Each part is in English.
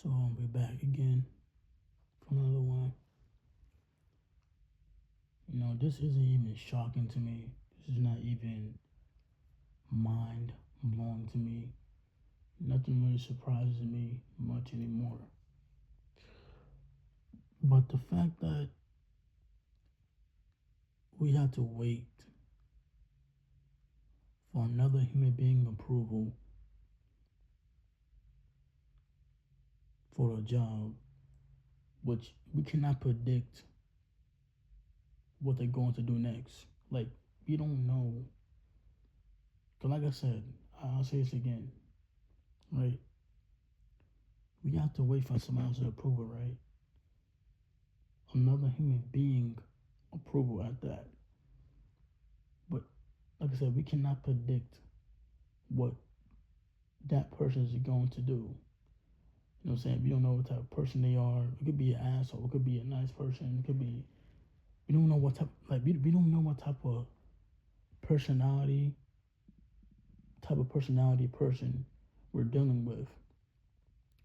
So we're back again for another one. This isn't even shocking to me. This is not even mind blowing to me. Nothing really surprises me much anymore. But the fact that we have to wait for another human being approval for a job, which we cannot predict what they're going to do next. Like, we don't know. Because, like I said, I'll say this again, right? We have to wait for someone else's approval, right? Another human being approval at that. But like I said, we cannot predict what that person is going to do. You know what I'm saying? We don't know what type of person they are. It could be an asshole. It could be a nice person. It could be, we don't know what type, we don't know what personality, type of personality person we're dealing with.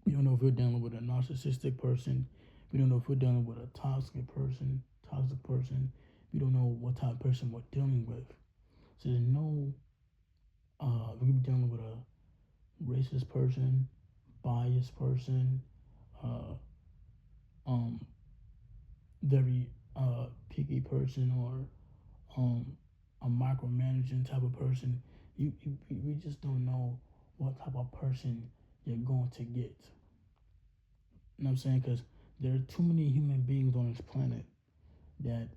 We don't know if we're dealing with a narcissistic person. We don't know if we're dealing with a toxic person. We don't know what type of person we're dealing with. So there's no, we could be dealing with a racist person, biased person, uh, um, very picky person, or a micromanaging type of person. We just don't know what type of person you're going to get. You know what I'm saying? Because there are too many human beings on this planet that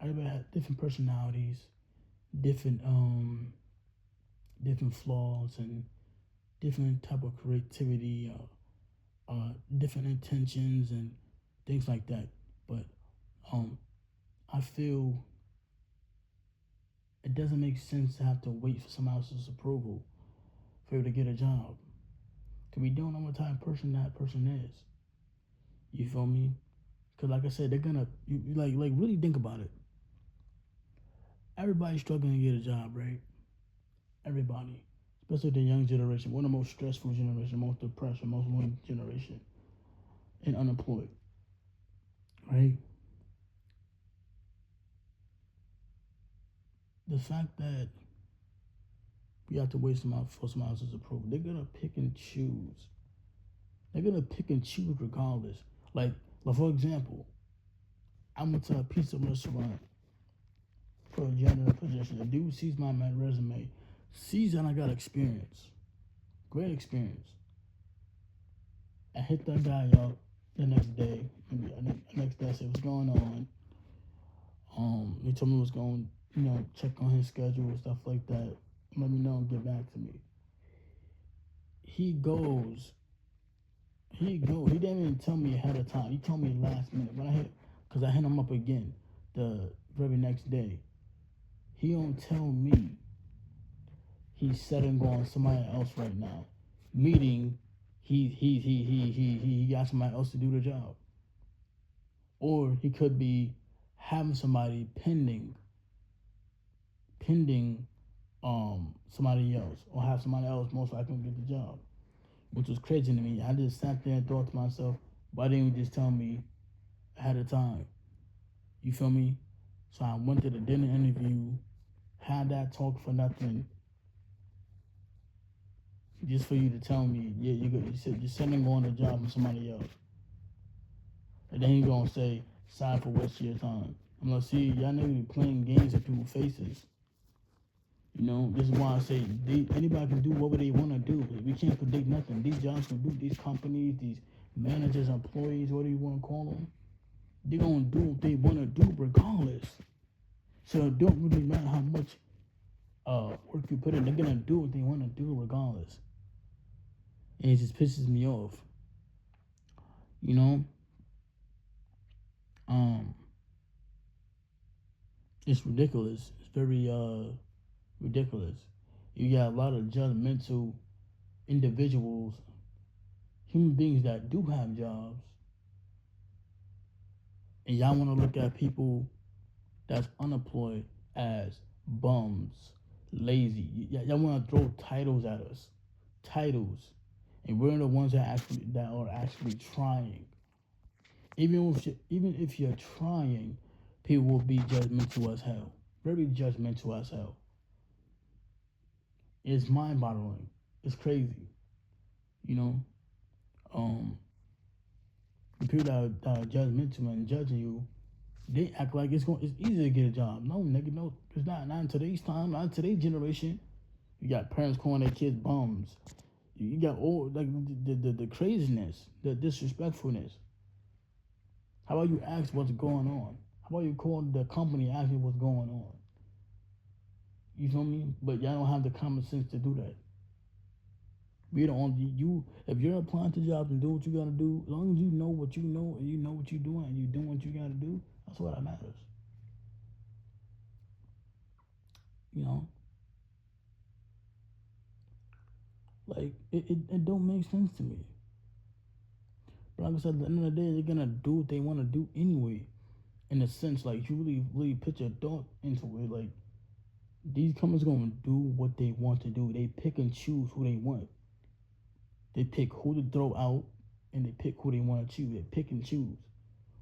everybody has different personalities, different different flaws, and different type of creativity, different intentions, and things like that. But um, I feel it doesn't make sense to have to wait for someone else's approval for you to get a job. Because we don't know what type of person that person is. You feel me? Because like I said, they're gonna like really think about it. Everybody's struggling to get a job, right? Everybody, especially the young generation, one of the most stressful generation, most depressed, most lonely generation, and unemployed, right? The fact that we have to wait for someone else's approval, they're gonna pick and choose. They're gonna pick and choose regardless. Like for example, I went to a pizza restaurant for a janitor position. The dude sees my resume, sees that I got experience, great experience. I hit that guy up the next day. Maybe the next day I said, "What's going on?" He told me what's going, check on his schedule and stuff like that. Let me know and get back to me. He goes, he didn't even tell me ahead of time. He told me last minute when because I hit him up again the very next day. He don't tell me he's setting on somebody else right now. Meaning, he got somebody else to do the job, or he could be having somebody pending somebody else, or have somebody else most likely get the job, which was crazy to me. I just sat there and thought to myself, why didn't you just tell me ahead of time? You feel me? So I went to the dinner interview, had that talk for nothing, just for you to tell me, yeah, you said you're sending on the job with somebody else, and then you gonna say, sorry for wasting your time. I'm gonna see y'all niggas be playing games at people's faces. This is why I say anybody can do whatever they want to do. We can't predict nothing. These jobs can do. These companies, these managers, employees, whatever you want to call them, they're gonna do what they want to do regardless. So it don't really matter how much work you put in. They're gonna do what they want to do regardless, and it just pisses me off. You know, um, it's ridiculous. It's very ridiculous. You got a lot of judgmental individuals, human beings that do have jobs, and y'all want to look at people that's unemployed as bums, lazy. Y'all want to throw titles at us, titles, and we're the ones that are actually trying. Even if you're trying, people will be judgmental as hell. Very judgmental as hell. It's mind boggling. It's crazy. You know, um, the people that are judgmental and judging you, they act like it's easy to get a job. No, nigga, no, it's not. Not in today's time. Not in today's generation. You got parents calling their kids bums. You got all like the craziness, the disrespectfulness. How about you ask what's going on? How about you call the company asking what's going on? You feel me? But y'all don't have the common sense to do that. We don't. You if you're applying to jobs and do what you gotta do, as long as you know what you know and you know what you're doing and you're doing what you gotta do, that's what matters. You know, like it don't make sense to me. But like I said, at the end of the day, they're gonna do what they want to do anyway. In a sense, like you really put your thought into it. Like these companies gonna do what they want to do. They pick and choose who they want. They pick who to throw out, and they pick who they want to choose. They pick and choose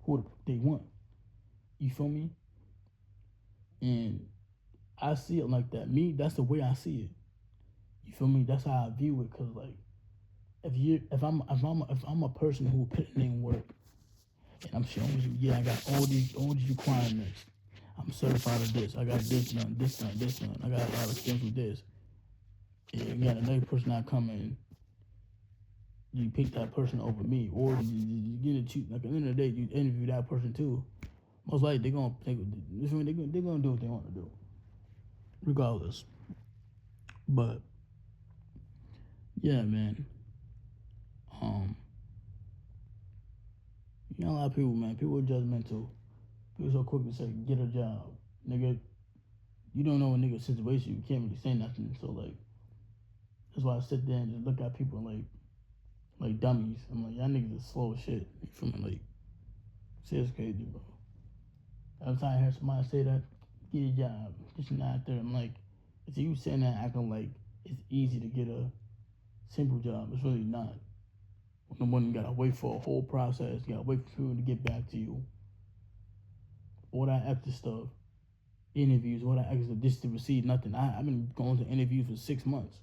who they want. You feel me? And I see it like that. That's the way I see it. You feel me? That's how I view it. Cause like, if I'm a person who put in work, and I'm showing you, yeah, I got all these requirements. I'm certified of this. I got this done, this done, this done. I got a lot of experience with this. Yeah, you got another person not coming. You pick that person over me, or you get it cheap. Like at the end of the day, you interview that person too. Most likely they're gonna do what they want to do, regardless. But yeah, man. Um, you know, a lot of people, man. People are judgmental. People so quick to say, "Get a job, nigga." You don't know a nigga's situation. You can't really say nothing. So like, that's why I sit there and just look at people like dummies. I'm like, y'all niggas are slow as shit. You feel me? Like, shit's crazy, bro. Every time I hear somebody say that, get a job, just not there. I'm like, it's you saying that acting like it's easy to get a simple job. It's really not. No one gotta wait for a whole process. You gotta wait for people to get back to you. All that extra stuff. Interviews, all that extra just to receive nothing. I've been going to interviews for 6 months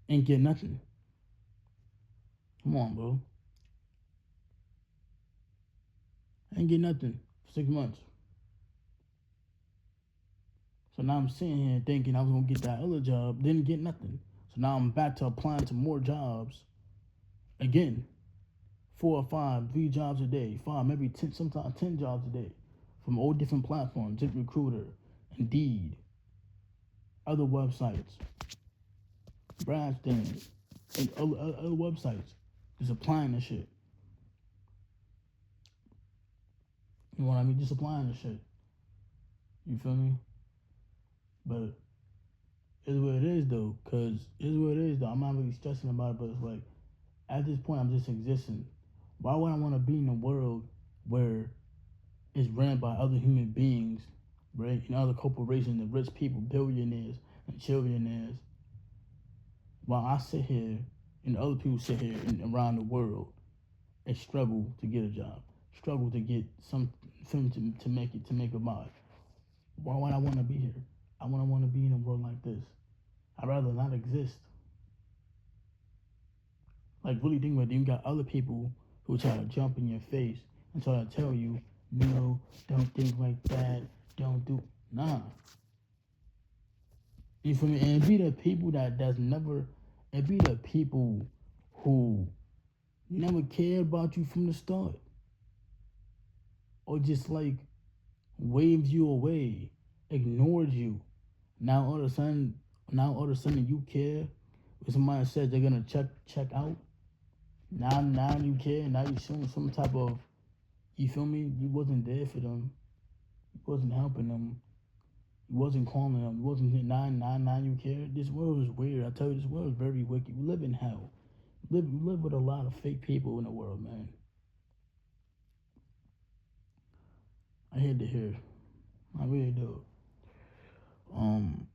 and get nothing. Come on, bro. I ain't get nothing for 6 months. So now I'm sitting here thinking I was gonna get that other job, didn't get nothing. So now I'm back to applying to more jobs again. 4 or 5, 3 jobs a day, 5, maybe 10, sometimes 10 jobs a day, from all different platforms, ZipRecruiter, Indeed, other websites, Brandstand, and other websites, just applying to shit. You know what I mean? Just applying to shit. You feel me? But it's what it is though, cause it's what it is though. I'm not really stressing about it, but it's like at this point I'm just existing. Why would I want to be in a world where it's ran by other human beings, right? And other corporations and rich people, billionaires and trillionaires, while I sit here and other people sit here and around the world and struggle to get a job, struggle to get something to make a mark. Why would I want to be here? I wouldn't want to be in a world like this. I'd rather not exist. Like really think about it. You got other people who try to jump in your face and try to tell you, no, don't think like that, don't do nah. You feel me? And it be the people that's never it be the people who never cared about you from the start. Or just like waved you away, ignored you. Now all of a sudden you care. When somebody says they're gonna check out, now you care. Now you showing some type of, you feel me? You wasn't there for them. You wasn't helping them. You wasn't calling them. You wasn't here. Now you care. This world is weird. I tell you, this world is very wicked. We live in hell. We live with a lot of fake people in the world, man. I hate to hear. I really do. Um,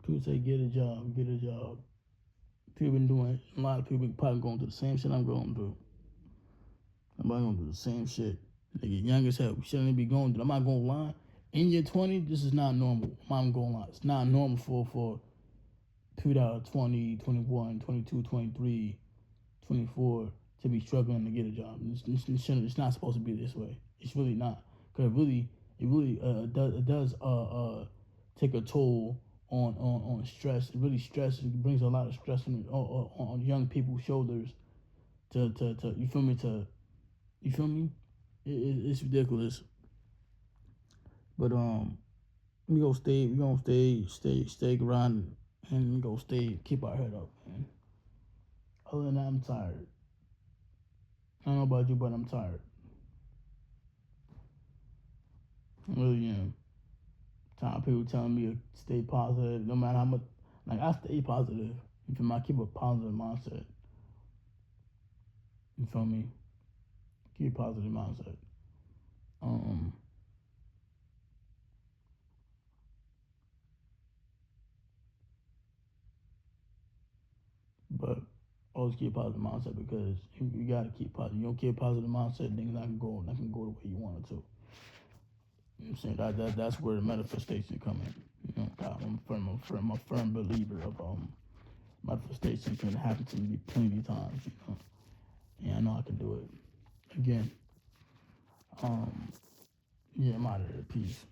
People say get a job, get a job. People been doing, a lot of people probably going through the same shit I'm going through. Everybody going through the same shit. They get young as hell. We shouldn't be going through. I'm not going to lie. In your 20s, this is not normal. I'm going to lie. It's not normal for people that are 20, 21, 22, 23, 24 to be struggling to get a job. It's not supposed to be this way. It's really not. Because it really does take a toll on stress. It really stresses. It brings a lot of stress on young people's shoulders. To you feel me? You feel me? It's ridiculous. But we gonna stay grinding, and we gonna keep our head up, man. Other than that, I'm tired. I don't know about you, but I'm tired. I really am. Tired of people telling me to stay positive, no matter how much. Like, I stay positive. You feel me? I keep a positive mindset. You feel me? Keep a positive mindset. Um, but always keep a positive mindset, because you gotta keep positive. You don't keep a positive mindset, things not go the way you want it to. You know what I'm saying? That's where the manifestation come in. You know, I'm a firm believer of manifestation can happen to me plenty of times. You know, and I know I can do it. Again, yeah, I'm out of here. Peace.